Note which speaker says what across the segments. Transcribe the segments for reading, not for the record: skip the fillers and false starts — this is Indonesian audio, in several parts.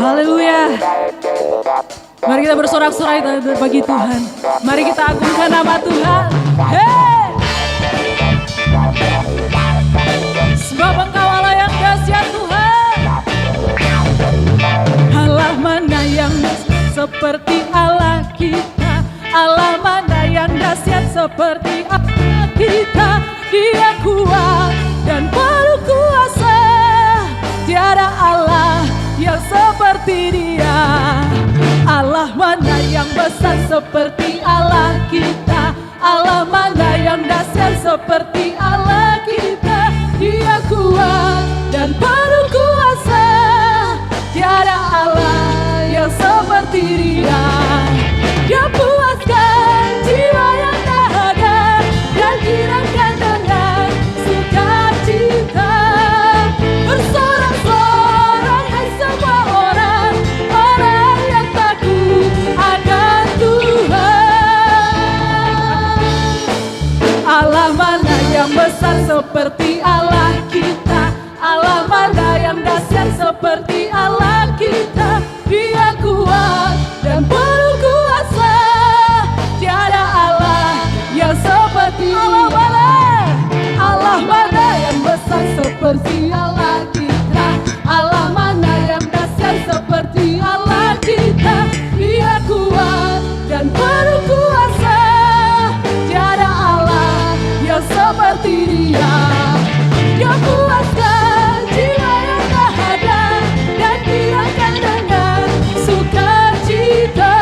Speaker 1: Haleluya. Mari kita bersorak-sorai bagi Tuhan. Mari kita agungkan nama Tuhan. Hey! Sebab Engkau Allah yang dahsyat Tuhan. Allah mana yang seperti Allah kita. Allah mana yang dahsyat seperti Allah kita. Dia kuat dan penuh kuasa. Tiada Allah yang seperti Dia. Allah mana yang besar seperti Allah kita. Allah mana yang dahsyat seperti Allah kita. Dia kuat dan penuh kuasa. Tiada Allah yang seperti Dia. Dia puaskan jiwa yang dahaga dan girangkan dengan sukacita. Bersorak-sorai hai semua orang, orang yang takut akan Tuhan. Allah mana yang besar seperti Allah kita. Allah mana yang dahsyat seperti Allah kita. Dia kuat dan penuh kuasa. Tiada Allah yang seperti Allah mana. Allah mana yang besar seperti Allah kita. Allah mana yang dahsyat seperti Allah kita. Dia kuat dan penuh kuasa. Tiada Allah yang seperti Dia. Dia puaskan jiwa yang dahaga dan girangkan dengan sukacita.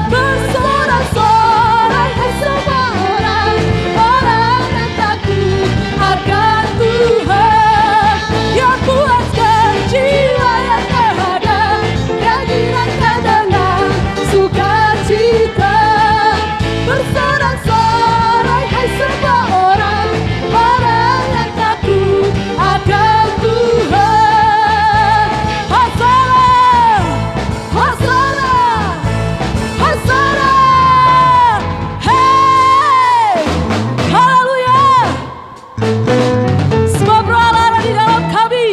Speaker 1: Bersorak-sorai hai semua orang, orang yang takut akan Tuhan. Dia puaskan jiwa yang dahaga dan girangkan dengan sukacita. Bersorak-sorai hai semua orang, orang yang takut akan Tuhan. Hosana, Hosana, Hosana. Hey, haleluya. Sebab Roh Allah ada di dalam kami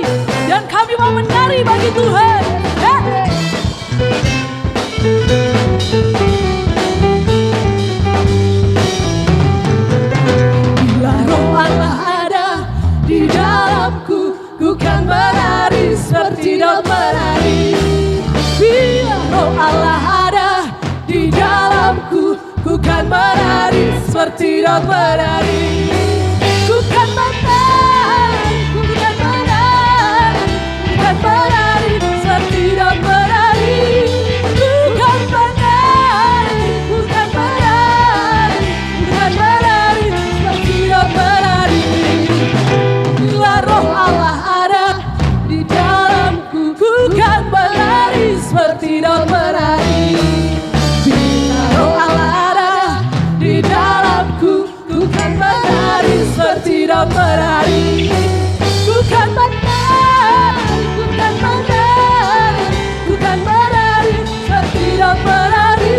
Speaker 1: dan kami mau menari bagi Tuhan. Hey. Bila Roh Allah ada di dalamku, ku kan menari seperti daun menari. Bila Roh Allah ada di dalamku, ku kan menari seperti daun menari. Ku kan menari, ku kan menari, ku kan menari seperti daun menari. Ku kan menari, ku kan menari, ku kan menari seperti daun menari. Bila Roh Allah ada di dalamku, ku kan menari seperti daun menari. Bila Roh Allah ada di dalamku, ku kan menari seperti daun menari. Ku kan menari, ku kan menari, ku kan menari seperti daun menari.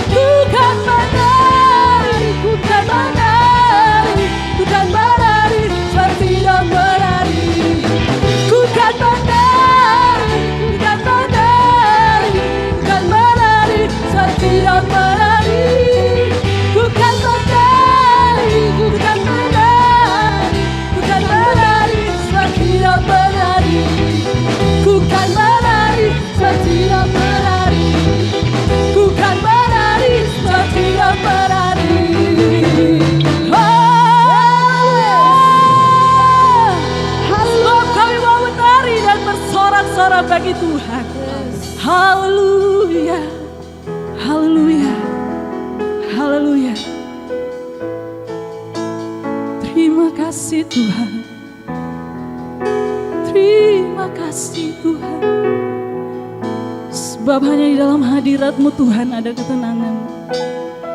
Speaker 1: Ku kan menari, ku kan menari, ku kan menari seperti daun menari. Ku kan menari, ku kan menari, ku kan menari seperti daun menari. Ku kan menari, ku kan menari, ku kan menari seperti daun menari. Ku kan menari seperti daun menari. Ku kan menari seperti daun menari. Sebab kami mau menari dan bersorak-sorak bagi Tuhan. Haleluya, haleluya, haleluya. Terima kasih Tuhan. Terima kasih Tuhan. Sebab hanya di dalam hadirat-Mu Tuhan ada ketenangan.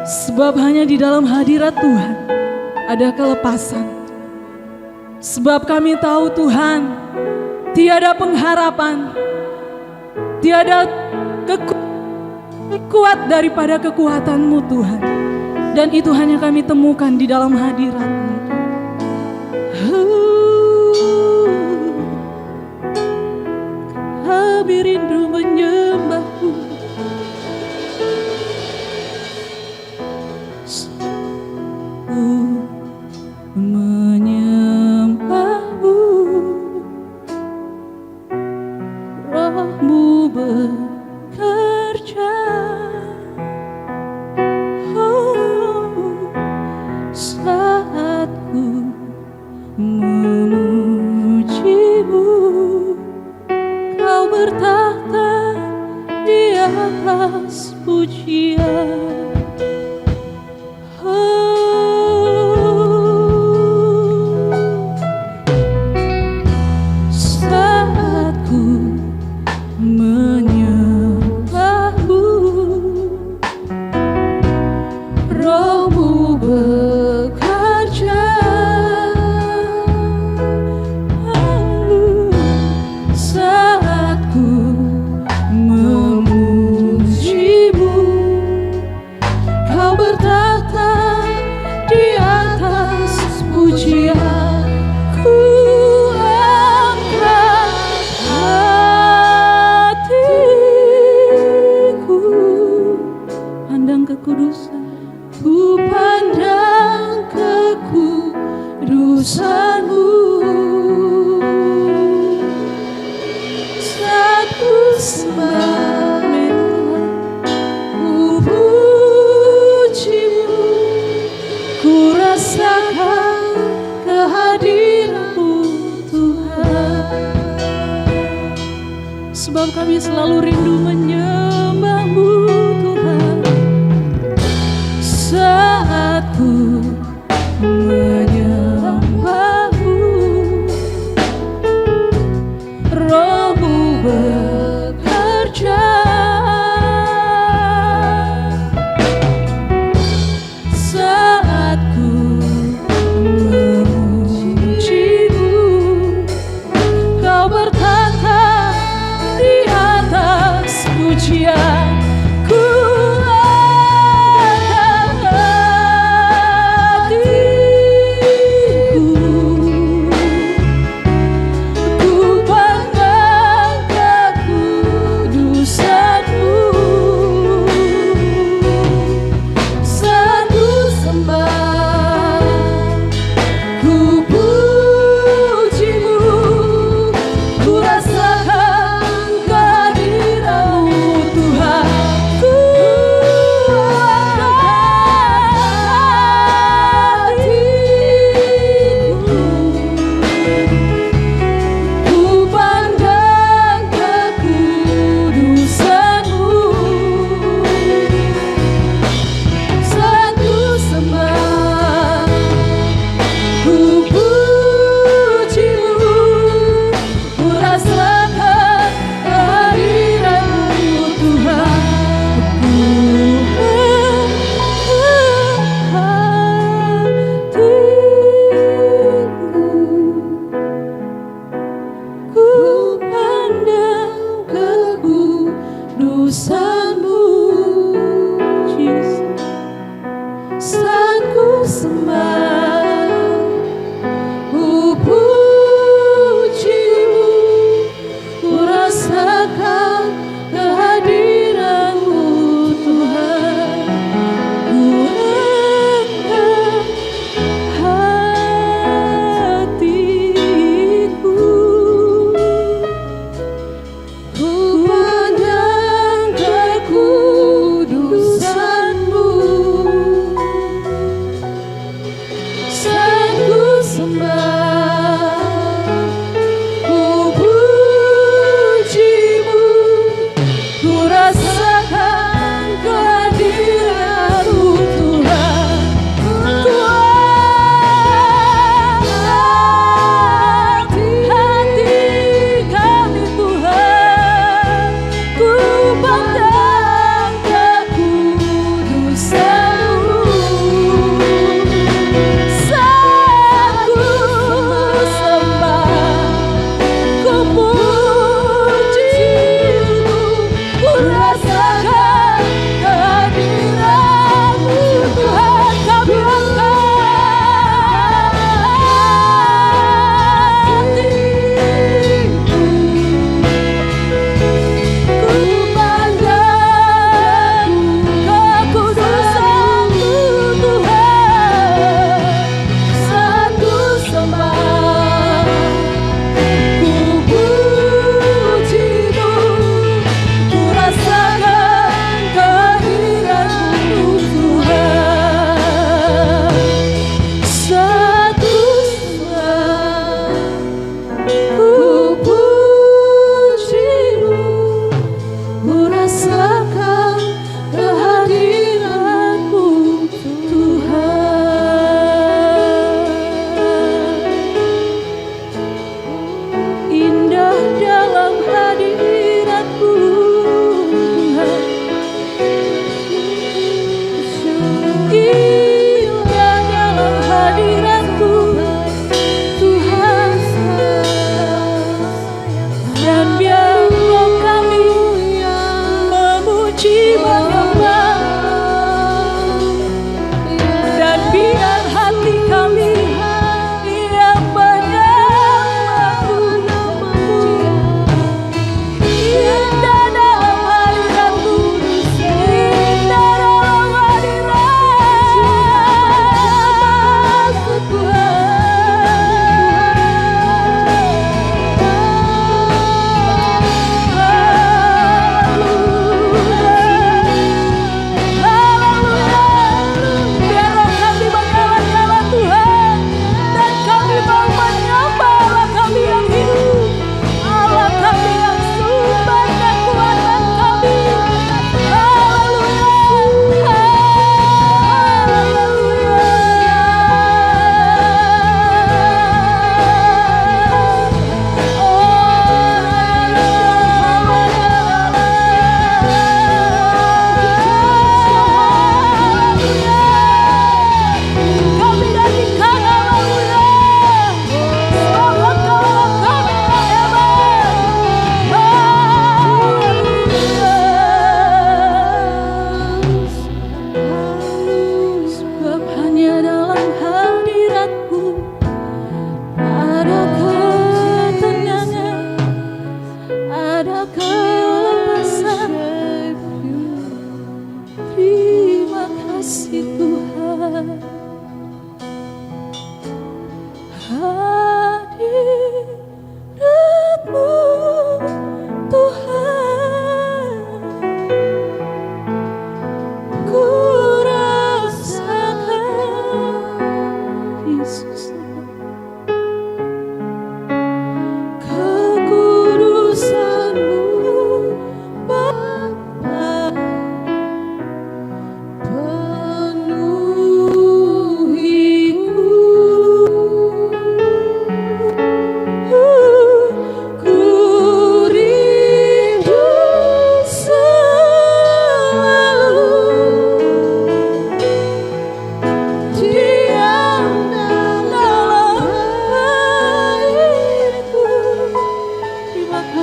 Speaker 1: Sebab hanya di dalam hadirat Tuhan ada kelepasan. Sebab kami tahu Tuhan, tiada pengharapan, tiada kuat daripada kekuatan-Mu Tuhan. Dan itu hanya kami temukan di dalam hadirat-Mu. lebih rindu menyembahmu. Ku menyembahmu, Rohmu bekerja. Saat ku memujimu, Kau bertahta di atas pujian. Saat ku menyembahmu, Rohmu bekerja. Saat ku memujimu, Kau bertahta di atas pujian. Ku angkat hatiku, pandang kekudusan. Ku pandang kekudusan-Mu. Saat ku sembah, ku puji-Mu, ku rasakan kehadiran-Mu Tuhan. Sebab kami selalu rindu menyembah-Mu Tuhan. Saat ku menyembah-Mu, Roh-Mu bekerja. Saat ku memuji-Mu, Kau bertahta di atas pujian. Ku kekudusan-Mu, Jesus. Saat ku sembah, ku puji-Mu, ku rasakan kehadiran-Mu Tuhan. Ku angkat hatiku, ku pandang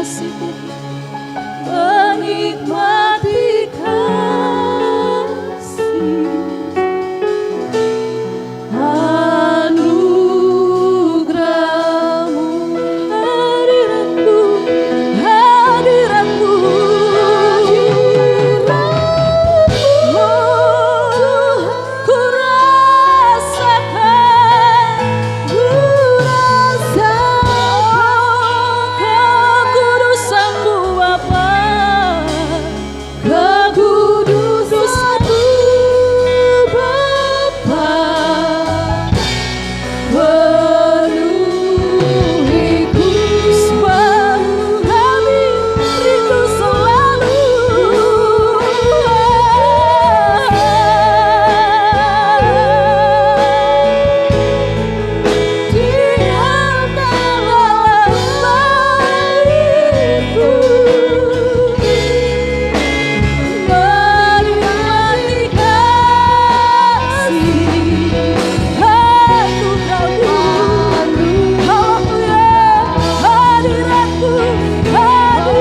Speaker 1: kasih-Mu, menikmati kasih. Anugerah-Mu, hadirat-Mu, hadirat-Mu, ku rasakan kekudusan-Mu Bapa, kekudusan-Mu Bapa, penuhiku sebab kami rindu selalu diam dalam hidupku, menikmati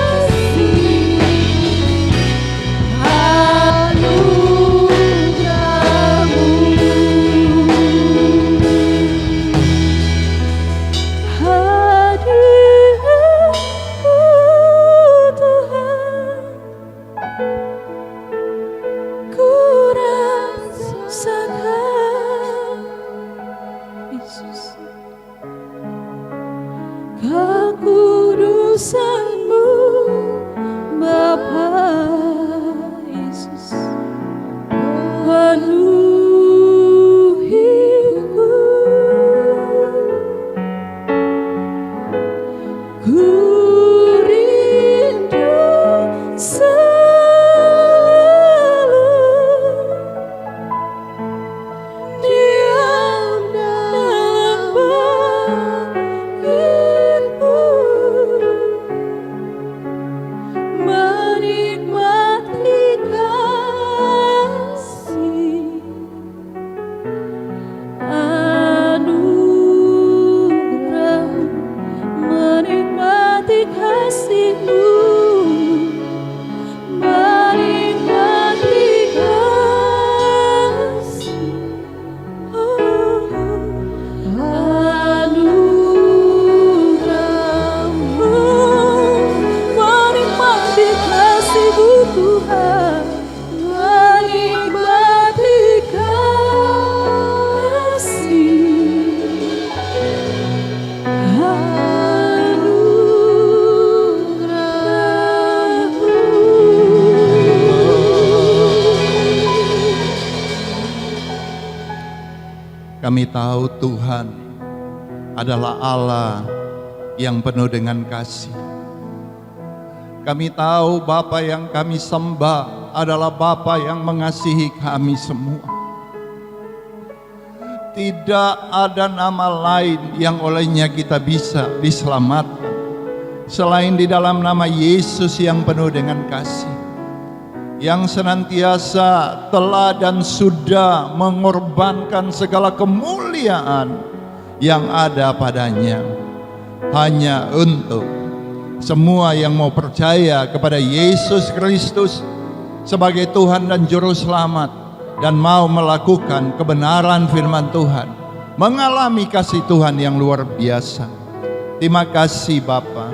Speaker 1: kasih anugerah-Mu. Haleluya, hadirat-Mu, hadirat-Mu Tuhan, hadirat-Mu Tuhan, ku rasakan kekudusan-Mu kekudusan-Mu Bapa Yesus, penuhiku, ku rindu selalu diam dalam bait-Mu, menikmati kasih anugerah-Mu, menikmati kasih-Mu, menikmati kasih. Anugerah-Mu, menikmati kasih-Mu Tuhan, menikmati kasih.
Speaker 2: Kami tahu Tuhan adalah Allah yang penuh dengan kasih. Kami tahu Bapa yang kami sembah adalah Bapa yang mengasihi kami semua. Tidak ada nama lain yang olehnya kita bisa diselamatkan selain di dalam nama Yesus yang penuh dengan kasih, yang senantiasa telah dan sudah mengorbankan segala kemuliaan yang ada padanya hanya untuk semua yang mau percaya kepada Yesus Kristus sebagai Tuhan dan Juru Selamat dan mau melakukan kebenaran firman Tuhan, mengalami kasih Tuhan yang luar biasa. Terima kasih Bapa,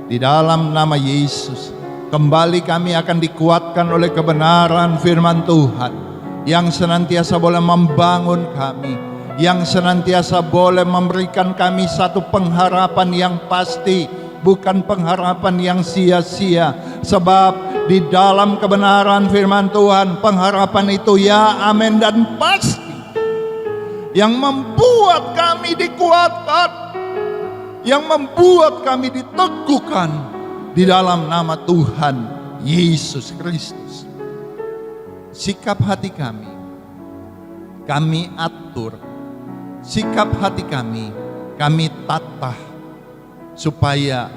Speaker 2: di dalam nama Yesus kembali kami akan dikuatkan oleh kebenaran firman Tuhan yang senantiasa boleh membangun kami, yang senantiasa boleh memberikan kami satu pengharapan yang pasti, bukan pengharapan yang sia-sia. Sebab di dalam kebenaran firman Tuhan, pengharapan itu ya amin dan pasti, yang membuat kami dikuatkan, yang membuat kami diteguhkan di dalam nama Tuhan Yesus Kristus. Sikap hati kami atur. Sikap hati kami tata supaya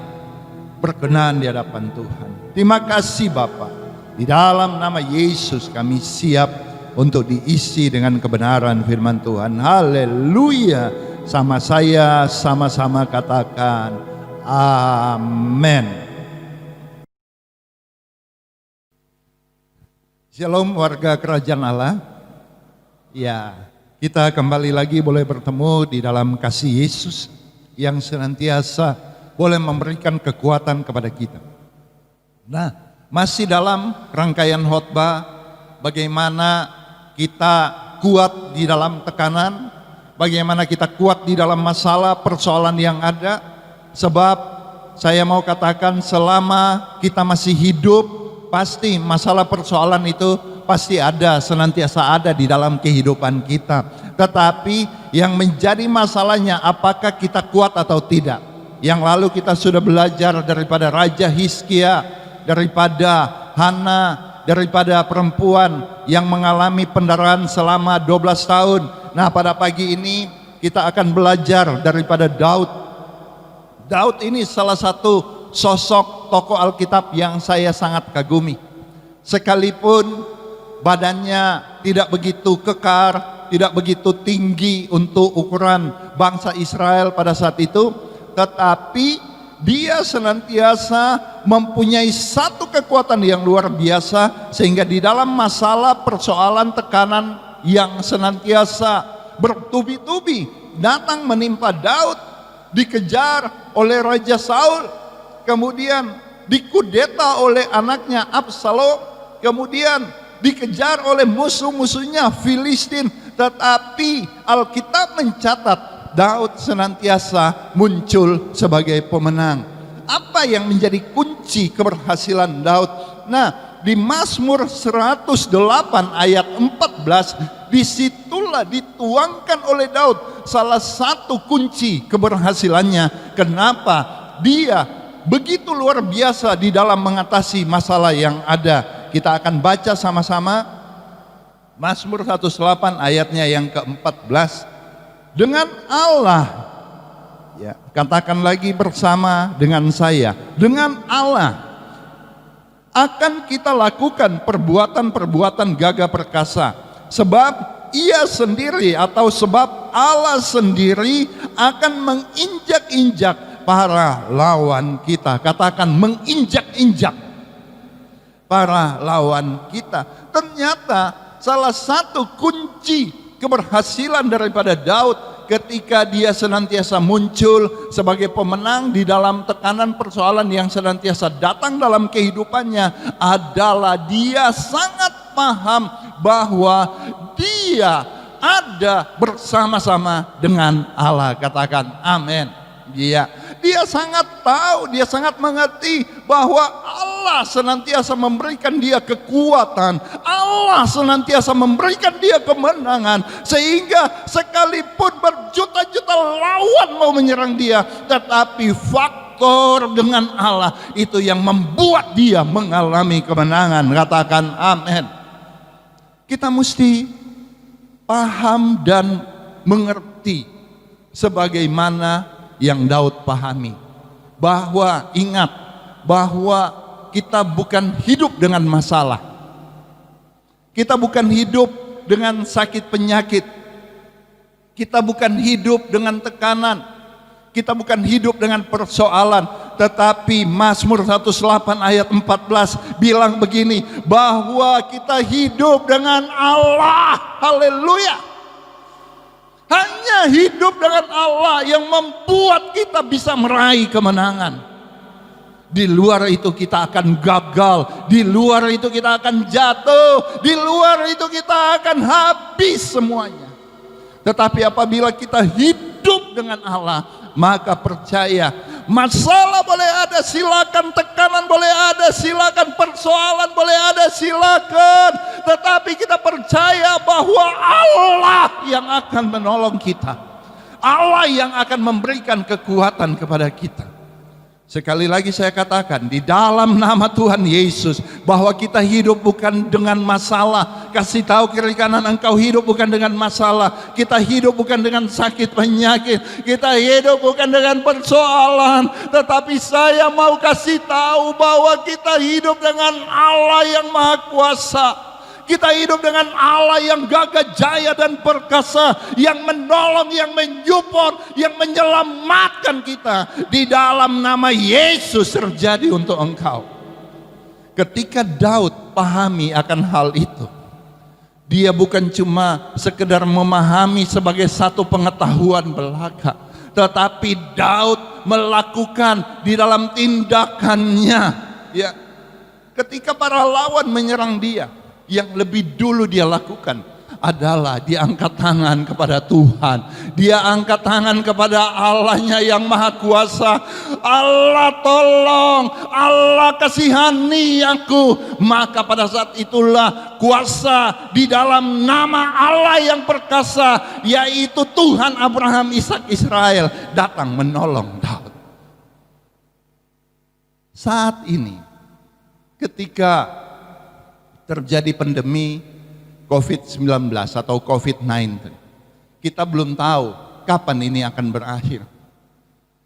Speaker 2: berkenan di hadapan Tuhan. Terima kasih Bapa. Di dalam nama Yesus kami siap untuk diisi dengan kebenaran firman Tuhan. Haleluya. Sama-sama katakan amin. Shalom warga kerajaan Allah. Ya, kita kembali lagi boleh bertemu di dalam kasih Yesus yang senantiasa boleh memberikan kekuatan kepada kita. Nah, masih dalam rangkaian khotbah bagaimana kita kuat di dalam tekanan, bagaimana kita kuat di dalam masalah persoalan yang ada. Sebab saya mau katakan selama kita masih hidup, pasti masalah persoalan itu pasti ada, senantiasa ada di dalam kehidupan kita. Tetapi yang menjadi masalahnya apakah kita kuat atau tidak. Yang lalu kita sudah belajar daripada Raja Hizkia, daripada Hana, daripada perempuan yang mengalami pendarahan selama 12 tahun. Nah, pada pagi ini kita akan belajar daripada Daud. Daud ini salah satu sosok tokoh Alkitab yang saya sangat kagumi. Sekalipun badannya tidak begitu kekar, tidak begitu tinggi untuk ukuran bangsa Israel pada saat itu, tetapi dia senantiasa mempunyai satu kekuatan yang luar biasa, sehingga di dalam masalah persoalan tekanan yang senantiasa bertubi-tubi datang menimpa Daud, dikejar oleh Raja Saul, kemudian dikudeta oleh anaknya Absalom, kemudian dikejar oleh musuh-musuhnya Filistin. Tetapi Alkitab mencatat Daud senantiasa muncul sebagai pemenang. Apa yang menjadi kunci keberhasilan Daud? Nah, di Mazmur 108 ayat 14, disitulah dituangkan oleh Daud salah satu kunci keberhasilannya. Kenapa dia begitu luar biasa di dalam mengatasi masalah yang ada. Kita akan baca sama-sama Mazmur 108 ayatnya yang ke-14. Dengan Allah, ya, katakan lagi bersama dengan saya, dengan Allah akan kita lakukan perbuatan-perbuatan gagah perkasa, sebab ia sendiri atau sebab Allah sendiri akan menginjak-injak para lawan kita. Katakan menginjak-injak para lawan kita. Ternyata salah satu kunci keberhasilan daripada Daud ketika dia senantiasa muncul sebagai pemenang di dalam tekanan persoalan yang senantiasa datang dalam kehidupannya adalah dia sangat paham bahwa dia ada bersama-sama dengan Allah. Katakan amin. Dia sangat tahu, dia sangat mengerti bahwa Allah senantiasa memberikan dia kekuatan, Allah senantiasa memberikan dia kemenangan, sehingga sekalipun berjuta-juta lawan mau menyerang dia, tetapi faktor dengan Allah itu yang membuat dia mengalami kemenangan. Katakan amin. Kita mesti paham dan mengerti sebagaimana yang Daud pahami, bahwa ingat bahwa kita bukan hidup dengan masalah, kita bukan hidup dengan sakit penyakit, kita bukan hidup dengan tekanan, kita bukan hidup dengan persoalan. Tetapi Mazmur 108 ayat 14 bilang begini, bahwa kita hidup dengan Allah. Haleluya. Hanya hidup dengan Allah yang membuat kita bisa meraih kemenangan. Di luar itu kita akan gagal, di luar itu kita akan jatuh, di luar itu kita akan habis semuanya. Tetapi apabila kita hidup dengan Allah, maka percaya, masalah boleh ada, silakan, tekanan boleh ada, silakan, persoalan boleh ada, silakan, tetapi kita percaya bahwa Allah yang akan menolong kita, Allah yang akan memberikan kekuatan kepada kita. Sekali lagi saya katakan, di dalam nama Tuhan Yesus, bahwa kita hidup bukan dengan masalah. Kasih tahu kiri kanan, engkau hidup bukan dengan masalah. Kita hidup bukan dengan sakit penyakit. Kita hidup bukan dengan persoalan. Tetapi saya mau kasih tahu bahwa kita hidup dengan Allah yang Maha Kuasa. Kita hidup dengan Allah yang gagah jaya dan perkasa, yang menolong, yang menyupport, yang menyelamatkan kita. Di dalam nama Yesus terjadi untuk engkau. Ketika Daud pahami akan hal itu, dia bukan cuma sekedar memahami sebagai satu pengetahuan belaka, tetapi Daud melakukan di dalam tindakannya. Ya, ketika para lawan menyerang dia, yang lebih dulu dia lakukan adalah dia angkat tangan kepada Tuhan. Dia angkat tangan kepada Allahnya yang Maha Kuasa. Allah tolong, Allah kasihani aku. Maka pada saat itulah kuasa di dalam nama Allah yang perkasa, yaitu Tuhan Abraham, Ishak, Israel, datang menolong Daud. Saat ini ketika terjadi pandemi COVID-19 atau COVID-19, kita belum tahu kapan ini akan berakhir.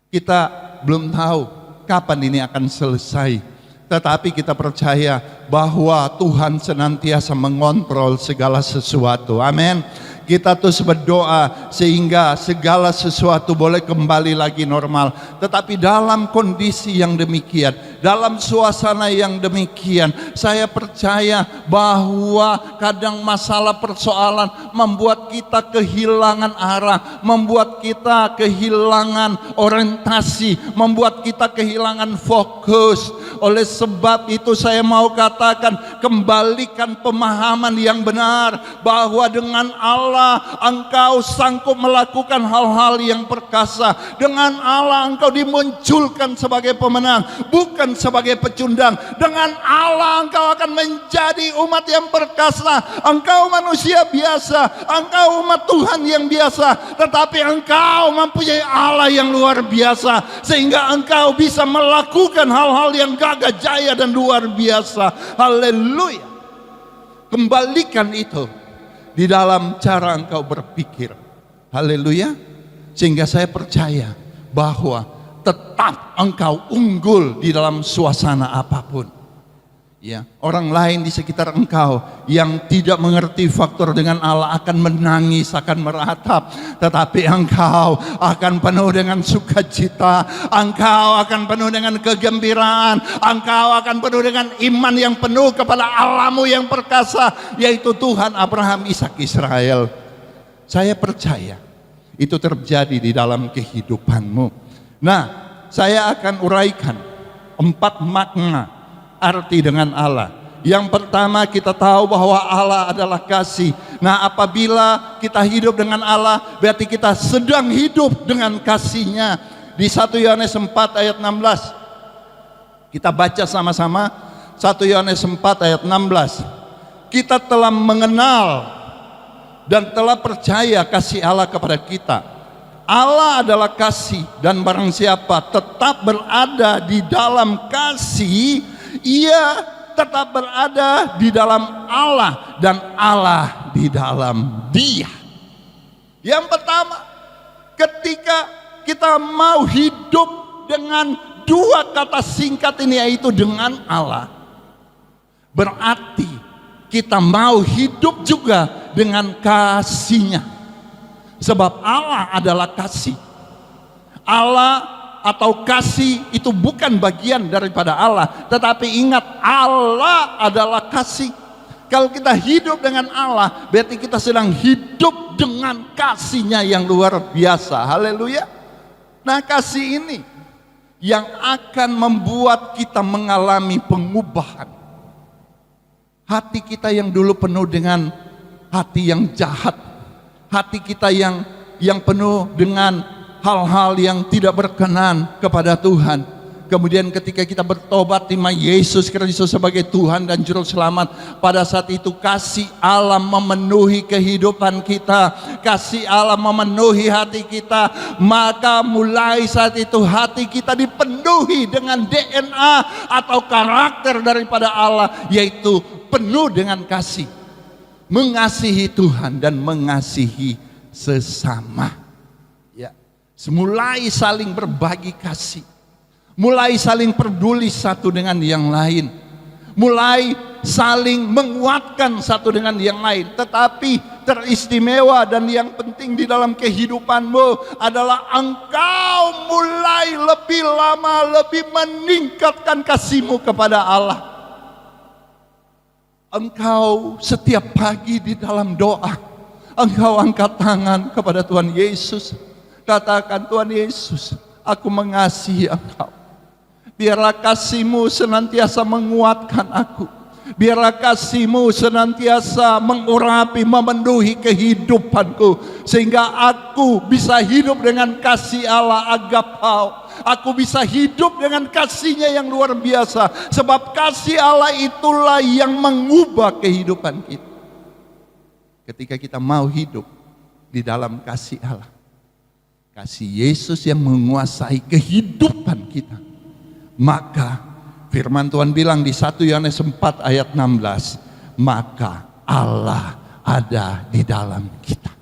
Speaker 2: Kita belum tahu kapan ini akan selesai. Tetapi kita percaya bahwa Tuhan senantiasa mengontrol segala sesuatu. Amin. Kita terus berdoa sehingga segala sesuatu boleh kembali lagi normal. Tetapi dalam kondisi yang demikian, dalam suasana yang demikian, saya percaya bahwa kadang masalah persoalan membuat kita kehilangan arah, membuat kita kehilangan orientasi, membuat kita kehilangan fokus. Oleh sebab itu saya mau katakan, kembalikan pemahaman yang benar bahwa dengan Allah engkau sanggup melakukan hal-hal yang perkasa. Dengan Allah engkau dimunculkan sebagai pemenang, bukan sebagai pecundang. Dengan Allah engkau akan menjadi umat yang perkasa. Engkau manusia biasa, engkau umat Tuhan yang biasa, tetapi engkau mempunyai Allah yang luar biasa, sehingga engkau bisa melakukan hal-hal yang gagah jaya dan luar biasa. Haleluya. Kembalikan itu di dalam cara engkau berpikir. Haleluya. Sehingga saya percaya bahwa tetap engkau unggul di dalam suasana apapun. Ya, orang lain di sekitar engkau yang tidak mengerti faktor dengan Allah akan menangis, akan meratap, tetapi engkau akan penuh dengan sukacita, engkau akan penuh dengan kegembiraan, engkau akan penuh dengan iman yang penuh kepada Allahmu yang perkasa, yaitu Tuhan Abraham, Ishak, Israel. Saya percaya itu terjadi di dalam kehidupanmu. Nah, saya akan uraikan 4 makna arti dengan Allah. Yang pertama, kita tahu bahwa Allah adalah kasih. Nah, apabila kita hidup dengan Allah, berarti kita sedang hidup dengan kasih-Nya. Di 1 Yohanes 4 ayat 16, kita baca sama-sama. 1 Yohanes 4 ayat 16. Kita telah mengenal dan telah percaya kasih Allah kepada kita. Allah adalah kasih, dan barang siapa tetap berada di dalam kasih, ia tetap berada di dalam Allah, dan Allah di dalam Dia. Yang pertama, ketika kita mau hidup dengan 2 kata singkat ini, yaitu dengan Allah, berarti kita mau hidup juga dengan kasih-Nya. Sebab Allah adalah kasih. Allah atau kasih itu bukan bagian daripada Allah, tetapi ingat, Allah adalah kasih. Kalau kita hidup dengan Allah, berarti kita sedang hidup dengan kasih-Nya yang luar biasa. Haleluya. Nah, kasih ini yang akan membuat kita mengalami pengubahan. Hati kita yang dulu penuh dengan hati yang jahat, hati kita yang penuh dengan hal-hal yang tidak berkenan kepada Tuhan. Kemudian ketika kita bertobat terima Yesus Kristus sebagai Tuhan dan Juru Selamat, pada saat itu kasih Allah memenuhi kehidupan kita, kasih Allah memenuhi hati kita, maka mulai saat itu hati kita dipenuhi dengan DNA atau karakter daripada Allah, yaitu penuh dengan kasih, mengasihi Tuhan dan mengasihi sesama. Ya, mulai saling berbagi kasih, mulai saling peduli satu dengan yang lain, mulai saling menguatkan satu dengan yang lain. Tetapi teristimewa dan yang penting di dalam kehidupanmu adalah engkau mulai lebih lama lebih meningkatkan kasihmu kepada Allah. Engkau setiap pagi di dalam doa, engkau angkat tangan kepada Tuhan Yesus, katakan, Tuhan Yesus, aku mengasihi Engkau. Biarlah kasih-Mu senantiasa menguatkan aku. Biarlah kasih-Mu senantiasa mengurapi, memenuhi kehidupanku, sehingga aku bisa hidup dengan kasih Allah agapau. Aku bisa hidup dengan kasih-Nya yang luar biasa, sebab kasih Allah itulah yang mengubah kehidupan kita. Ketika kita mau hidup di dalam kasih Allah, kasih Yesus yang menguasai kehidupan kita, maka firman Tuhan bilang di 1 Yohanes 4 ayat 16, maka Allah ada di dalam kita.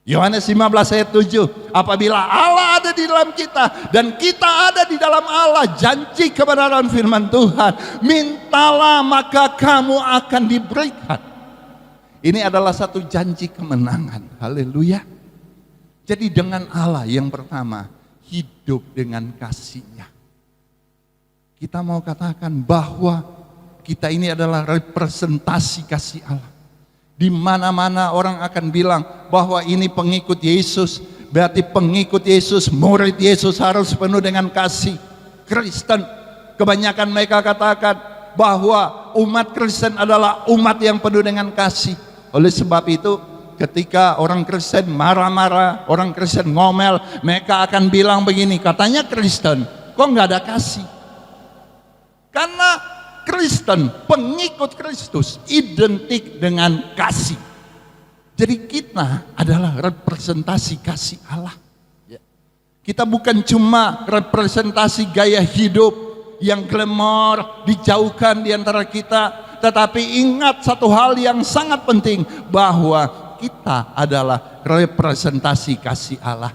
Speaker 2: Yohanes 15 ayat 7, apabila Allah ada di dalam kita dan kita ada di dalam Allah, janji kebenaran firman Tuhan, mintalah maka kamu akan diberikan. Ini adalah satu janji kemenangan. Haleluya. Jadi dengan Allah yang pertama, hidup dengan kasih-Nya. Kita mau katakan bahwa kita ini adalah representasi kasih Allah. Di mana-mana orang akan bilang bahwa ini pengikut Yesus, berarti pengikut Yesus, murid Yesus harus penuh dengan kasih. Kristen, kebanyakan mereka katakan bahwa umat Kristen adalah umat yang penuh dengan kasih. Oleh sebab itu, ketika orang Kristen marah-marah, orang Kristen ngomel, mereka akan bilang begini, katanya Kristen, kok nggak ada kasih? Karena Kristen, pengikut Kristus, identik dengan kasih. Jadi kita adalah representasi kasih Allah. Kita bukan cuma representasi gaya hidup yang glamor, dijauhkan di antara kita, tetapi ingat satu hal yang sangat penting, bahwa kita adalah representasi kasih Allah.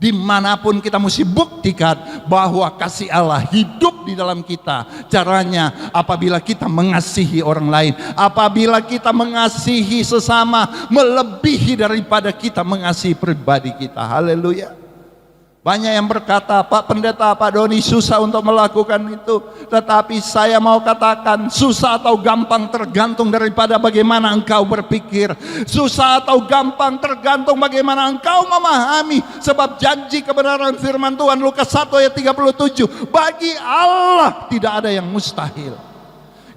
Speaker 2: Dimanapun kita mesti buktikan bahwa kasih Allah hidup di dalam kita. Caranya apabila kita mengasihi orang lain, apabila kita mengasihi sesama melebihi daripada kita mengasihi pribadi kita. Haleluya. Banyak yang berkata, Pak Pendeta, Pak Doni susah untuk melakukan itu. Tetapi saya mau katakan, susah atau gampang tergantung daripada bagaimana engkau berpikir. Susah atau gampang tergantung bagaimana engkau memahami. Sebab janji kebenaran firman Tuhan Lukas 1 ayat 37, bagi Allah tidak ada yang mustahil.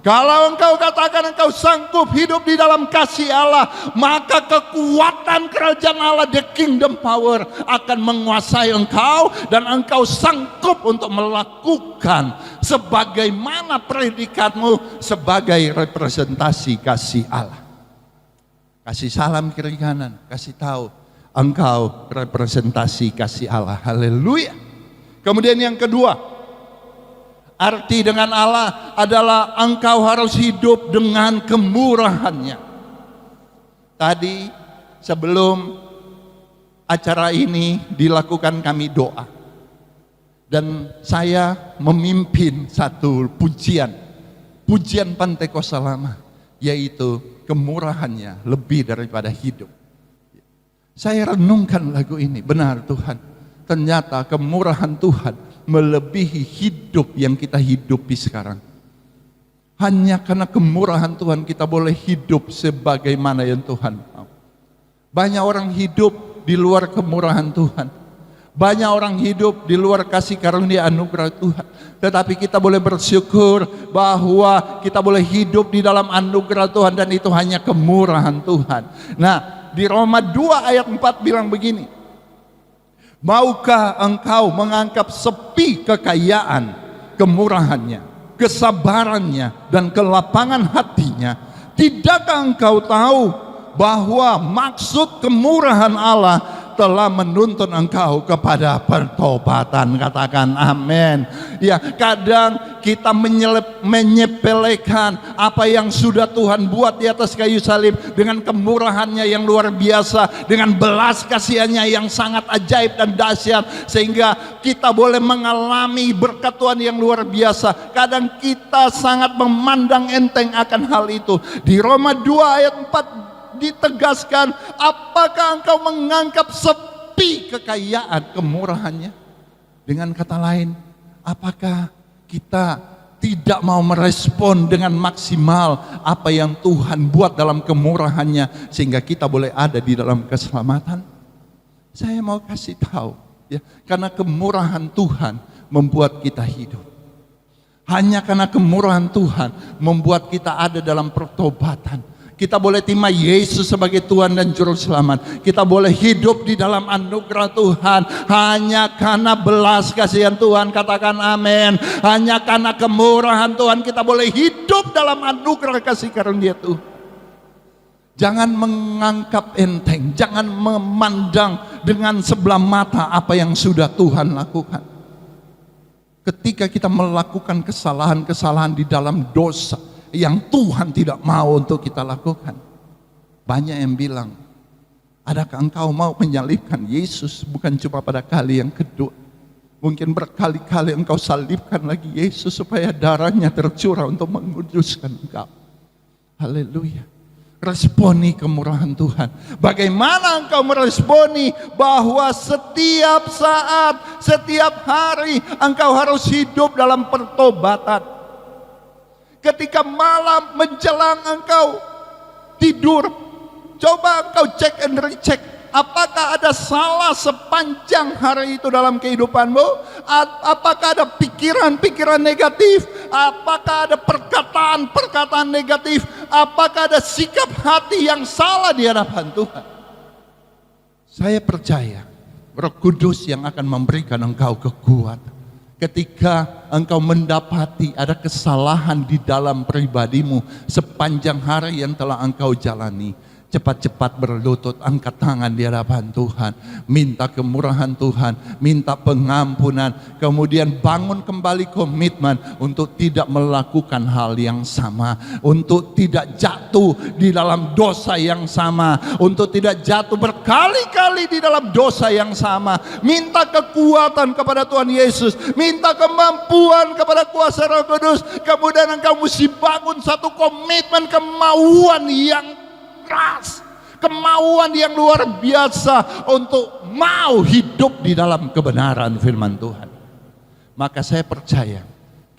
Speaker 2: Kalau engkau katakan engkau sanggup hidup di dalam kasih Allah, maka kekuatan kerajaan Allah, the kingdom power, akan menguasai engkau, dan engkau sanggup untuk melakukan sebagaimana predikatmu sebagai representasi kasih Allah. Kasih salam kiri kanan, kasih tahu engkau representasi kasih Allah. Haleluya. Kemudian yang kedua, arti dengan Allah adalah engkau harus hidup dengan kemurahannya. Tadi sebelum acara ini dilakukan kami doa, dan saya memimpin satu pujian Pantekosta Lama, yaitu kemurahannya lebih daripada hidup. Saya renungkan lagu ini, benar Tuhan, ternyata kemurahan Tuhan melebihi hidup yang kita hidupi sekarang. Hanya karena kemurahan Tuhan kita boleh hidup sebagaimana yang Tuhan mau. Banyak orang hidup di luar kemurahan Tuhan. Banyak orang hidup di luar kasih karunia anugerah Tuhan. Tetapi kita boleh bersyukur bahwa kita boleh hidup di dalam anugerah Tuhan, dan itu hanya kemurahan Tuhan. Nah, Di Roma 2 ayat 4 bilang begini, maukah engkau menganggap sepi kekayaan, kemurahannya, kesabarannya, dan kelapangan hatinya? Tidakkah engkau tahu bahwa maksud kemurahan Allah telah menuntun engkau kepada pertobatan? Katakan amin. Ya, kadang kita menyepelekan apa yang sudah Tuhan buat di atas kayu salib dengan kemurahannya yang luar biasa, dengan belas kasihannya yang sangat ajaib dan dahsyat, sehingga kita boleh mengalami berkat Tuhan yang luar biasa. Kadang kita sangat memandang enteng akan hal itu. Di Roma 2 ayat 4 ditegaskan, apakah engkau menganggap sepi kekayaan, kemurahannya? Dengan kata lain, apakah kita tidak mau merespon dengan maksimal apa yang Tuhan buat dalam kemurahannya sehingga kita boleh ada di dalam keselamatan? Saya mau kasih tahu, ya, karena kemurahan Tuhan membuat kita hidup. Hanya karena kemurahan Tuhan membuat kita ada dalam pertobatan. Kita boleh terima Yesus sebagai Tuhan dan Juru Selamat. Kita boleh hidup di dalam anugerah Tuhan hanya karena belas kasihan Tuhan. Katakan amin. Hanya karena kemurahan Tuhan kita boleh hidup dalam anugerah kasih karunia Tuhan. Jangan menganggap enteng, jangan memandang dengan sebelah mata apa yang sudah Tuhan lakukan. Ketika kita melakukan kesalahan-kesalahan di dalam dosa yang Tuhan tidak mau untuk kita lakukan, banyak yang bilang, adakah engkau mau menyalibkan Yesus? Bukan cuma pada kali yang kedua, mungkin berkali-kali engkau salibkan lagi Yesus supaya darahnya tercurah untuk menguduskan engkau. Haleluya. Responi kemurahan Tuhan. Bagaimana engkau meresponi bahwa setiap saat, setiap hari engkau harus hidup dalam pertobatan? Ketika malam menjelang engkau tidur, coba engkau cek and recheck, apakah ada salah sepanjang hari itu dalam kehidupanmu? Apakah ada pikiran-pikiran negatif? Apakah ada perkataan-perkataan negatif? Apakah ada sikap hati yang salah di hadapan Tuhan? Saya percaya Roh Kudus yang akan memberikan engkau kekuatan. Ketika engkau mendapati ada kesalahan di dalam pribadimu sepanjang hari yang telah engkau jalani, cepat-cepat berlutut, angkat tangan di hadapan Tuhan, minta kemurahan Tuhan, minta pengampunan, kemudian bangun kembali komitmen untuk tidak melakukan hal yang sama, untuk tidak jatuh di dalam dosa yang sama, untuk tidak jatuh berkali-kali di dalam dosa yang sama. Minta kekuatan kepada Tuhan Yesus, minta kemampuan kepada kuasa Roh Kudus, kemudian engkau mesti bangun satu komitmen, kemauan yang keras, kemauan yang luar biasa untuk mau hidup di dalam kebenaran firman Tuhan. Maka saya percaya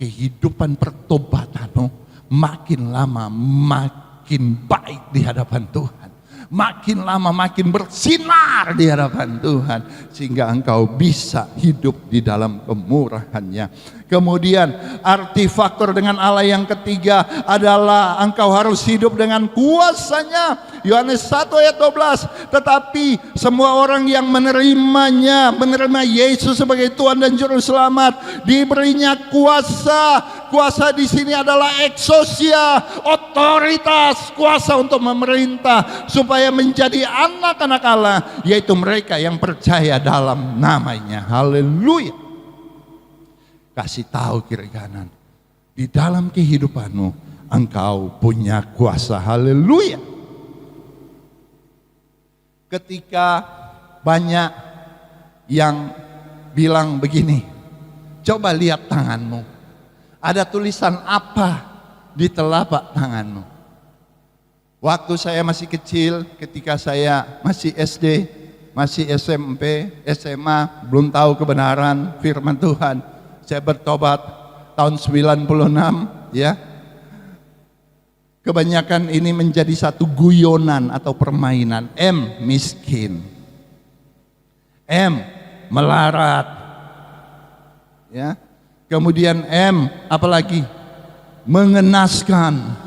Speaker 2: kehidupan pertobatanmu makin lama makin baik di hadapan Tuhan, makin lama makin bersinar di hadapan Tuhan, sehingga engkau bisa hidup di dalam kemurahannya. Kemudian arti faktor dengan Allah yang ketiga adalah engkau harus hidup dengan kuasanya. Yohanes 1 ayat 12, tetapi semua orang yang menerima Yesus sebagai Tuhan dan Juru Selamat, diberinya kuasa. Kuasa di sini adalah exousia, otoritas, kuasa untuk memerintah supaya menjadi anak-anak Allah, yaitu mereka yang percaya dalam namanya. Haleluya. Kasih tahu kiri kanan, di dalam kehidupanmu engkau punya kuasa. Haleluya. Ketika banyak yang bilang begini, coba lihat tanganmu, ada tulisan apa di telapak tanganmu? Waktu saya masih kecil, ketika saya masih SD, masih SMP, SMA, belum tahu kebenaran firman Tuhan, saya bertobat tahun 96, ya. Kebanyakan ini menjadi satu guyonan atau permainan. M, miskin. M, melarat. Ya. Kemudian M, apalagi? Mengenaskan.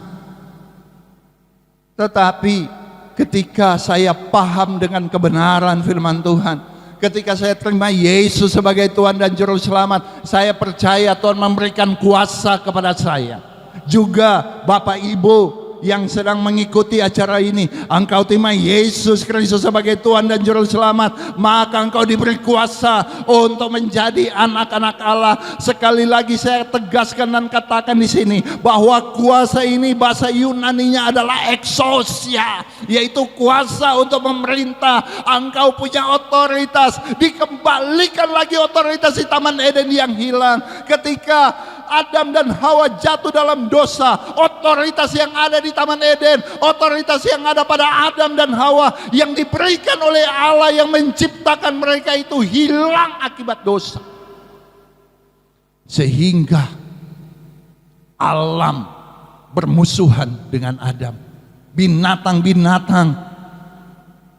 Speaker 2: Tetapi ketika saya paham dengan kebenaran firman Tuhan, ketika saya terima Yesus sebagai Tuhan dan Juru Selamat, saya percaya Tuhan memberikan kuasa kepada saya. Juga Bapak Ibu yang sedang mengikuti acara ini, engkau terima Yesus Kristus sebagai Tuhan dan Juru Selamat, maka engkau diberi kuasa untuk menjadi anak-anak Allah. Sekali lagi saya tegaskan dan katakan di sini bahwa kuasa ini bahasa Yunaninya adalah exousia, yaitu kuasa untuk memerintah. Engkau punya otoritas, dikembalikan lagi otoritas di Taman Eden yang hilang. Ketika Adam dan Hawa jatuh dalam dosa, otoritas yang ada di Taman Eden, otoritas yang ada pada Adam dan Hawa yang diberikan oleh Allah yang menciptakan mereka itu hilang akibat dosa. Sehingga alam bermusuhan dengan Adam. Binatang-binatang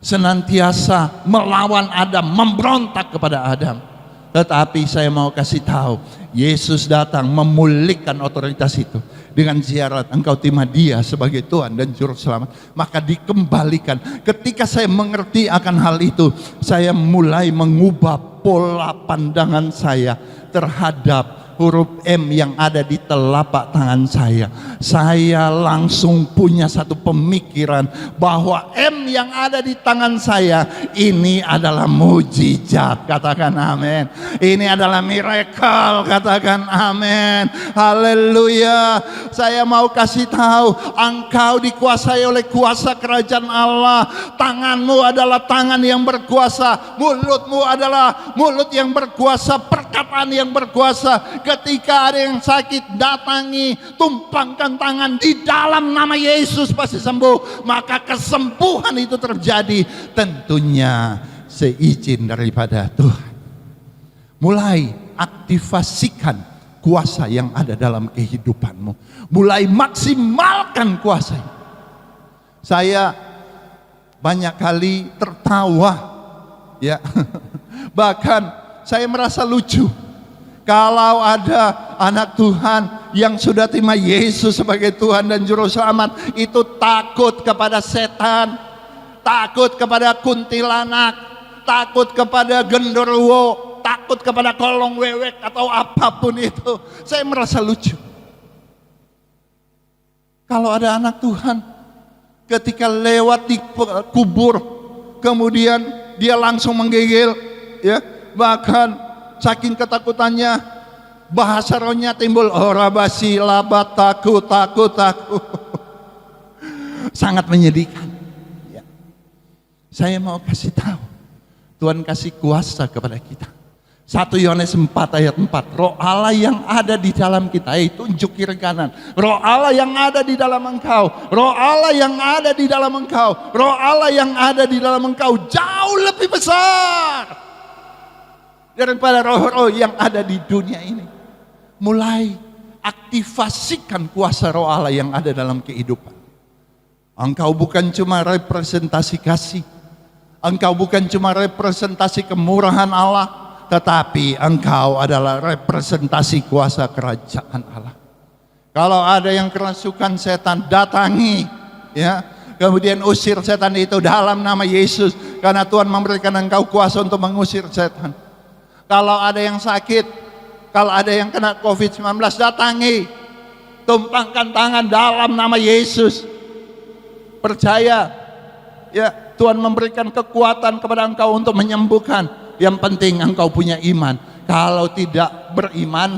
Speaker 2: senantiasa melawan Adam, memberontak kepada Adam. Tetapi saya mau kasih tahu, Yesus datang memulihkan otoritas itu dengan syarat engkau terima Dia sebagai Tuhan dan Juru Selamat, maka dikembalikan. Ketika saya mengerti akan hal itu, saya mulai mengubah pola pandangan saya terhadap huruf M yang ada di telapak tangan saya. Saya langsung punya satu pemikiran bahwa M yang ada di tangan saya ini adalah mujizat. Katakan amin. Ini adalah miracle. Katakan amin. Haleluya. Saya mau kasih tahu, engkau dikuasai oleh kuasa kerajaan Allah. Tanganmu adalah tangan yang berkuasa, mulutmu adalah mulut yang berkuasa, perkataan yang berkuasa. Ketika ada yang sakit, datangi, tumpangkan tangan di dalam nama Yesus, pasti sembuh. Maka kesembuhan itu terjadi tentunya seizin daripada Tuhan. Mulai aktivasikan kuasa yang ada dalam kehidupanmu. Mulai maksimalkan kuasa. Saya banyak kali tertawa, ya. Bahkan saya merasa lucu kalau ada anak Tuhan yang sudah terima Yesus sebagai Tuhan dan Juru Selamat, itu takut kepada setan, takut kepada kuntilanak, takut kepada genderuwo, takut kepada kolong wewek atau apapun itu. Saya merasa lucu. Kalau ada anak Tuhan ketika lewat di kubur, kemudian dia langsung menggigil, ya, bahkan saking ketakutannya bahasa rohnya timbul, ora basi labat takut. Sangat menyedihkan, ya. Saya mau kasih tahu, Tuhan kasih kuasa kepada kita. 1 Yohanes 4 ayat 4, roh Allah yang ada di dalam kita, tunjuk kiri kanan, roh Allah yang ada di dalam engkau, roh Allah yang ada di dalam engkau, roh Allah yang ada di dalam engkau jauh lebih besar daripada roh-roh yang ada di dunia ini. Mulai aktivasikan kuasa roh Allah yang ada dalam kehidupan. Engkau bukan cuma representasi kasih, engkau bukan cuma representasi kemurahan Allah, tetapi engkau adalah representasi kuasa kerajaan Allah. Kalau ada yang kerasukan setan, datangi, ya, kemudian usir setan itu dalam nama Yesus, karena Tuhan memberikan engkau kuasa untuk mengusir setan. Kalau ada yang sakit, kalau ada yang kena COVID-19, datangi, tumpangkan tangan dalam nama Yesus. Percaya, ya, Tuhan memberikan kekuatan kepada engkau untuk menyembuhkan. Yang penting engkau punya iman. Kalau tidak beriman,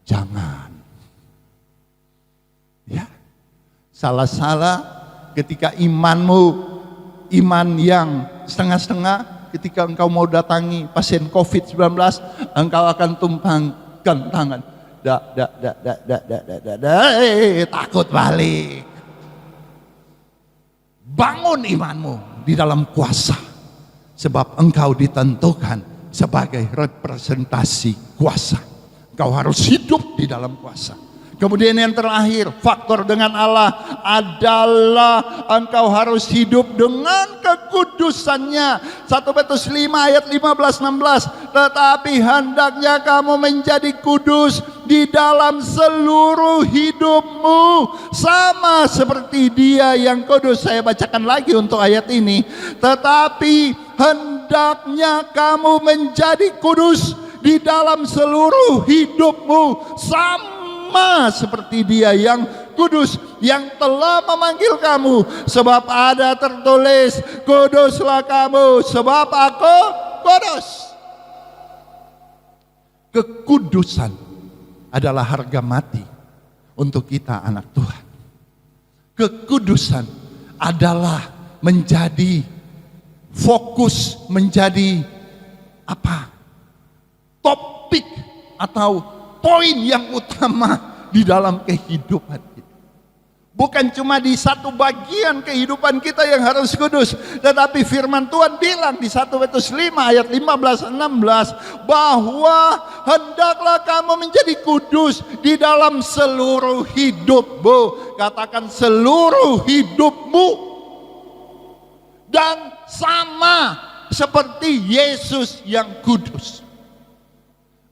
Speaker 2: jangan. Ya, salah-salah ketika imanmu iman yang setengah-setengah. Ketika engkau mau datangi pasien COVID-19, engkau akan tumpangkan tangan. Takut balik. Bangun imanmu di dalam kuasa, sebab engkau ditentukan sebagai representasi kuasa. Engkau harus hidup di dalam kuasa. Kemudian yang terakhir, faktor dengan Allah adalah engkau harus hidup dengan kekudusannya. 1 Petrus 5 ayat 15-16. Tetapi hendaknya kamu menjadi kudus di dalam seluruh hidupmu, sama seperti Dia yang kudus. Saya bacakan lagi untuk ayat ini. Tetapi hendaknya kamu menjadi kudus di dalam seluruh hidupmu, sama seperti Dia yang kudus yang telah memanggil kamu. Sebab ada tertulis, kuduslah kamu sebab aku kudus. Kekudusan adalah harga mati untuk kita anak Tuhan. Kekudusan adalah menjadi fokus, menjadi apa? Topik atau poin yang utama di dalam kehidupan kita. Bukan cuma di satu bagian kehidupan kita yang harus kudus, tetapi firman Tuhan bilang di 1 Petrus 5 ayat 15-16 bahwa hendaklah kamu menjadi kudus di dalam seluruh hidupmu. Katakan seluruh hidupmu. Dan sama seperti Yesus yang kudus.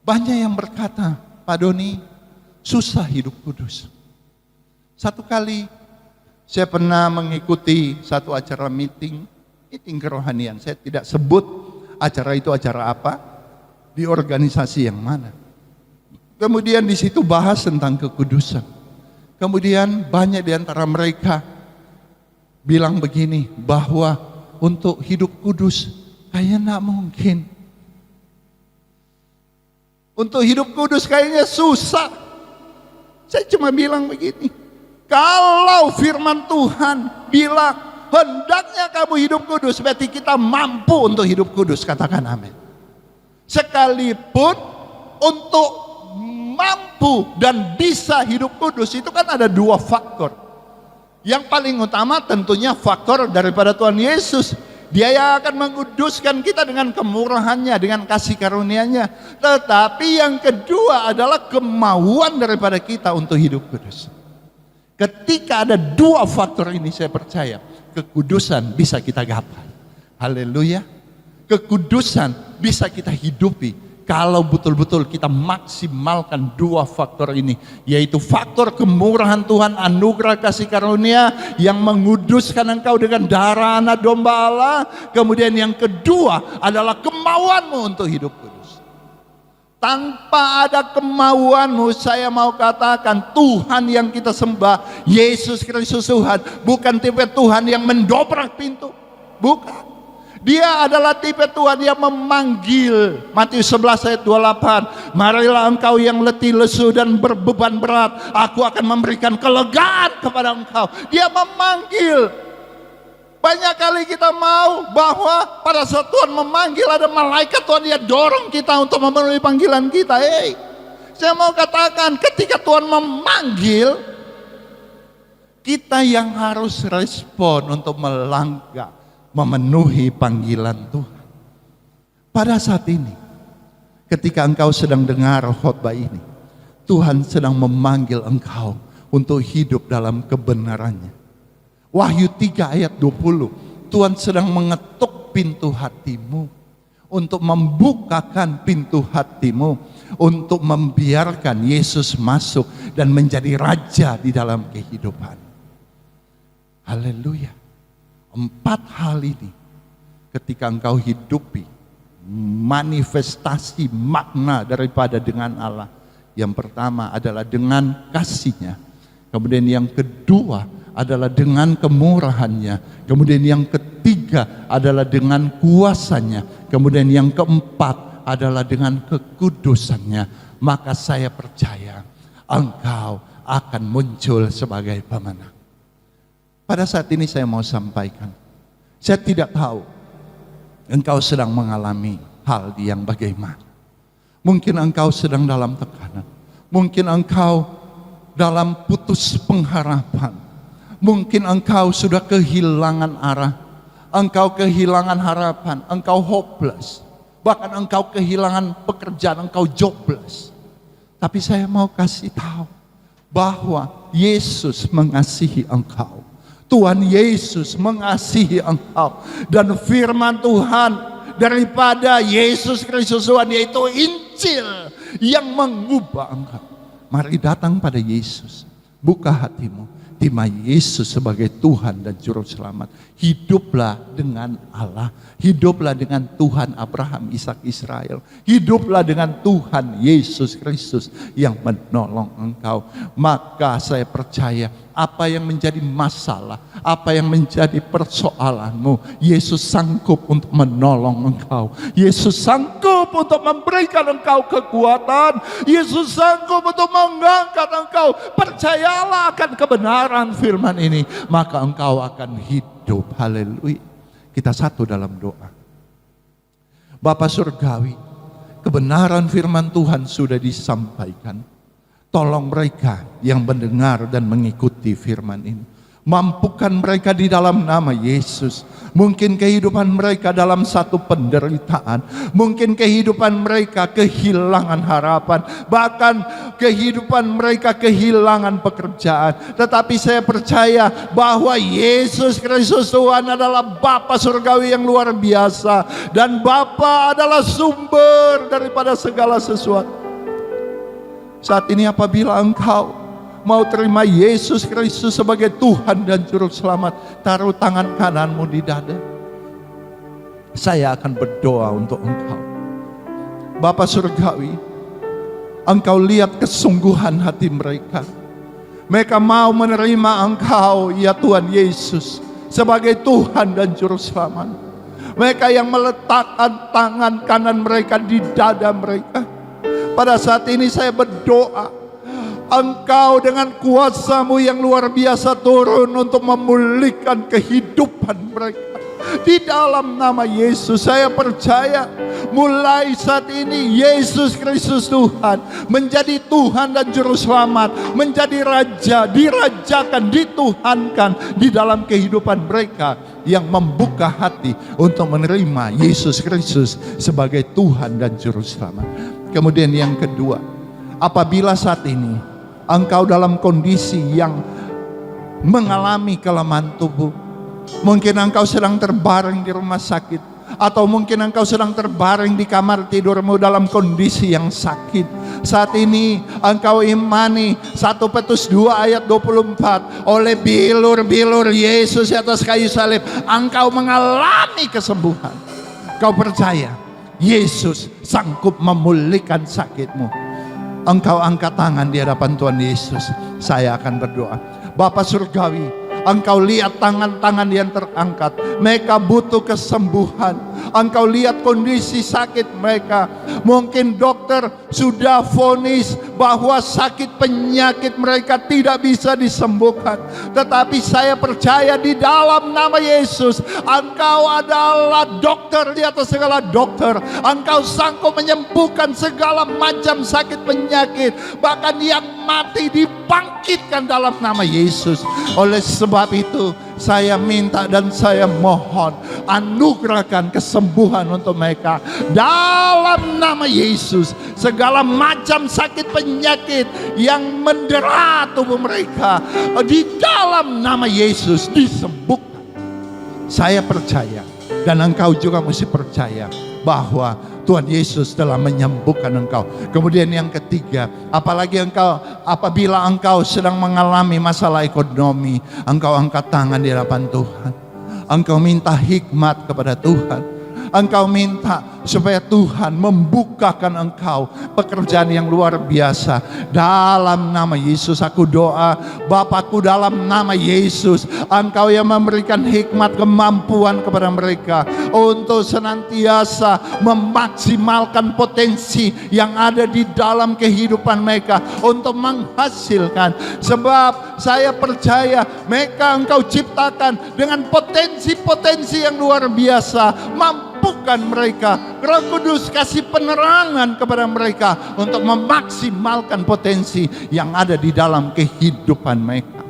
Speaker 2: Banyak yang berkata, Pak Doni, susah hidup kudus. Satu kali saya pernah mengikuti satu acara meeting kerohanian. Saya tidak sebut acara itu acara apa, di organisasi yang mana. Kemudian di situ bahas tentang kekudusan. Kemudian banyak di antara mereka bilang begini, bahwa untuk hidup kudus kayaknya tidak mungkin. Untuk hidup kudus kayaknya susah. Saya cuma bilang begini, kalau firman Tuhan bilang hendaknya kamu hidup kudus, berarti kita mampu untuk hidup kudus. Katakan amin. Sekalipun untuk mampu dan bisa hidup kudus itu kan ada dua faktor. Yang paling utama tentunya faktor daripada Tuhan Yesus. Dia yang akan menguduskan kita dengan kemurahannya, dengan kasih karunia-Nya. Tetapi yang kedua adalah kemauan daripada kita untuk hidup kudus. Ketika ada dua faktor ini, saya percaya kekudusan bisa kita gapai. Haleluya. Kekudusan bisa kita hidupi kalau betul-betul kita maksimalkan dua faktor ini, yaitu faktor kemurahan Tuhan, anugerah kasih karunia yang menguduskan engkau dengan darah anak domba Allah. Kemudian yang kedua adalah kemauanmu untuk hidup kudus. Tanpa ada kemauanmu, saya mau katakan Tuhan yang kita sembah, Yesus Kristus Tuhan, bukan tipe Tuhan yang mendobrak pintu. Bukan. Dia adalah tipe Tuhan yang memanggil. Matius 11 ayat 28. Marilah engkau yang letih lesu dan berbeban berat, aku akan memberikan kelegaan kepada engkau. Dia memanggil. Banyak kali kita mau bahwa pada saat Tuhan memanggil, ada malaikat Tuhan yang dorong kita untuk memenuhi panggilan kita. Saya mau katakan ketika Tuhan memanggil, kita yang harus respon untuk melangkah memenuhi panggilan Tuhan. Pada saat ini, ketika engkau sedang dengar khotbah ini, Tuhan sedang memanggil engkau untuk hidup dalam kebenarannya. Wahyu 3 ayat 20, Tuhan sedang mengetuk pintu hatimu, untuk membukakan pintu hatimu, untuk membiarkan Yesus masuk dan menjadi raja di dalam kehidupan. Haleluya. 4 hal ini ketika engkau hidupi manifestasi makna daripada dengan Allah. Yang pertama adalah dengan kasih-Nya. Kemudian yang kedua adalah dengan kemurahannya. Kemudian yang ketiga adalah dengan kuasanya. Kemudian yang keempat adalah dengan kekudusannya. Maka saya percaya engkau akan muncul sebagai pemenang. Pada saat ini saya mau sampaikan, saya tidak tahu engkau sedang mengalami hal yang bagaimana. Mungkin engkau sedang dalam tekanan, mungkin engkau dalam putus pengharapan, mungkin engkau sudah kehilangan arah, engkau kehilangan harapan, engkau hopeless, bahkan engkau kehilangan pekerjaan, engkau jobless. Tapi saya mau kasih tahu bahwa Yesus mengasihi engkau. Tuhan Yesus mengasihi engkau. Dan firman Tuhan daripada Yesus Kristus Tuhan, yaitu Injil yang mengubah engkau. Mari datang pada Yesus. Buka hatimu. Terima Yesus sebagai Tuhan dan Juru Selamat. Hiduplah dengan Allah. Hiduplah dengan Tuhan Abraham, Ishak, Israel. Hiduplah dengan Tuhan Yesus Kristus yang menolong engkau. Maka saya percaya apa yang menjadi masalah, apa yang menjadi persoalanmu, Yesus sanggup untuk menolong engkau. Yesus sanggup untuk memberikan engkau kekuatan. Yesus sanggup untuk mengangkat engkau. Percayalah akan kebenaran firman ini, maka engkau akan hidup. Haleluya. Kita satu dalam doa. Bapa Surgawi, kebenaran firman Tuhan sudah disampaikan. Tolong mereka yang mendengar dan mengikuti firman ini. Mampukan mereka di dalam nama Yesus. Mungkin kehidupan mereka dalam satu penderitaan. Mungkin kehidupan mereka kehilangan harapan. Bahkan kehidupan mereka kehilangan pekerjaan. Tetapi saya percaya bahwa Yesus Kristus Tuhan adalah Bapa Surgawi yang luar biasa. Dan Bapa adalah sumber daripada segala sesuatu. Saat ini apabila engkau mau terima Yesus Kristus sebagai Tuhan dan Juru Selamat, taruh tangan kananmu di dada. Saya akan berdoa untuk engkau. Bapa Surgawi, engkau lihat kesungguhan hati mereka. Mereka mau menerima engkau, ya Tuhan Yesus, sebagai Tuhan dan Juru Selamat. Mereka yang meletakkan tangan kanan mereka di dada mereka. Pada saat ini saya berdoa, engkau dengan kuasa-Mu yang luar biasa turun untuk memulihkan kehidupan mereka. Di dalam nama Yesus saya percaya mulai saat ini Yesus Kristus Tuhan menjadi Tuhan dan Juru Selamat, menjadi Raja, dirajakan, dituhankan di dalam kehidupan mereka yang membuka hati untuk menerima Yesus Kristus sebagai Tuhan dan Juru Selamat. Kemudian yang kedua, apabila saat ini engkau dalam kondisi yang mengalami kelemahan tubuh, mungkin engkau sedang terbaring di rumah sakit, atau mungkin engkau sedang terbaring di kamar tidurmu dalam kondisi yang sakit. Saat ini engkau imani 1 Petrus 2 ayat 24, oleh bilur-bilur Yesus di atas kayu salib engkau mengalami kesembuhan. Kau percaya Yesus sanggup memulihkan sakitmu. Engkau angkat tangan di hadapan Tuhan Yesus. Saya akan berdoa. Bapa Surgawi, engkau lihat tangan-tangan yang terangkat. Mereka butuh kesembuhan. Engkau lihat kondisi sakit mereka. Mungkin dokter sudah vonis bahwa sakit penyakit mereka tidak bisa disembuhkan. Tetapi saya percaya di dalam nama Yesus, engkau adalah dokter di atas segala dokter. Engkau sanggup menyembuhkan segala macam sakit penyakit. Bahkan yang mati dibangkitkan dalam nama Yesus. Oleh sebab itu saya minta dan saya mohon, anugerahkan kesembuhan untuk mereka dalam nama Yesus. Segala macam sakit penyakit yang mendera tubuh mereka di dalam nama Yesus disembuhkan. Saya percaya, dan engkau juga mesti percaya bahwa Tuhan Yesus telah menyembuhkan engkau. Kemudian yang ketiga, apalagi apabila engkau sedang mengalami masalah ekonomi, engkau angkat tangan di hadapan Tuhan. Engkau minta hikmat kepada Tuhan. Engkau minta supaya Tuhan membukakan engkau pekerjaan yang luar biasa. Dalam nama Yesus aku doa, Bapakku, dalam nama Yesus, engkau yang memberikan hikmat, kemampuan kepada mereka untuk senantiasa memaksimalkan potensi yang ada di dalam kehidupan mereka untuk menghasilkan. Sebab saya percaya mereka engkau ciptakan dengan potensi-potensi yang luar biasa. Mampukan mereka, Roh Kudus kasih penerangan kepada mereka untuk memaksimalkan potensi yang ada di dalam kehidupan mereka,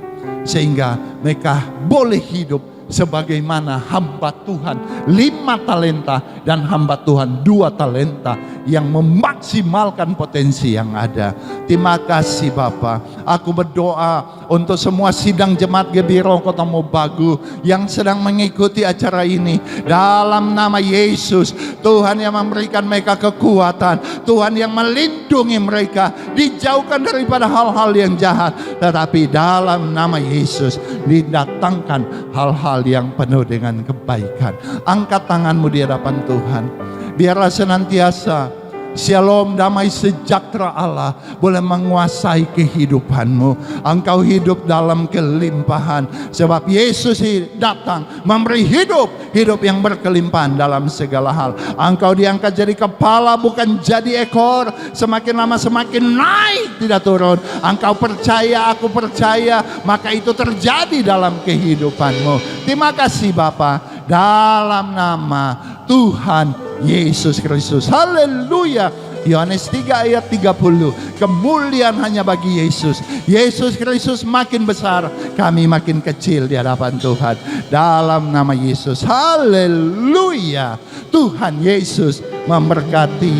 Speaker 2: sehingga mereka boleh hidup sebagaimana hamba Tuhan 5 talenta dan hamba Tuhan 2 talenta yang memaksimalkan potensi yang ada. Terima kasih Bapa. Aku berdoa untuk semua sidang jemaat Gebiro Kota Mobagu yang sedang mengikuti acara ini. Dalam nama Yesus, Tuhan yang memberikan mereka kekuatan, Tuhan yang melindungi mereka, dijauhkan daripada hal-hal yang jahat. Tetapi dalam nama Yesus didatangkan hal-hal yang penuh dengan kebaikan. Angkat tanganmu di hadapan Tuhan. Biarlah senantiasa shalom, damai sejahtera Allah boleh menguasai kehidupanmu. Engkau hidup dalam kelimpahan, sebab Yesus datang memberi hidup yang berkelimpahan dalam segala hal. Engkau diangkat jadi kepala, bukan jadi ekor. Semakin lama semakin naik, tidak turun. Engkau percaya, aku percaya, maka itu terjadi dalam kehidupanmu. Terima kasih Bapa, dalam nama Tuhan Yesus Kristus. Haleluya. Yohanes 3 ayat 30. Kemuliaan hanya bagi Yesus. Yesus Kristus makin besar, kami makin kecil di hadapan Tuhan. Dalam nama Yesus. Haleluya. Tuhan Yesus memberkati.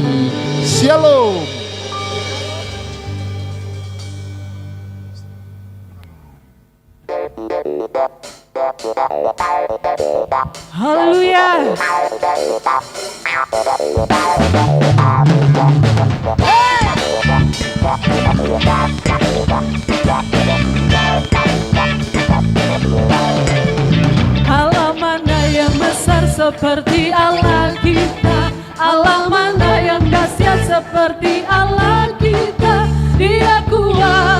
Speaker 2: Shalom.
Speaker 1: Haleluya. Allah mana yang besar seperti Allah kita? Allah mana yang dahsyat seperti Allah kita? Dia kuat.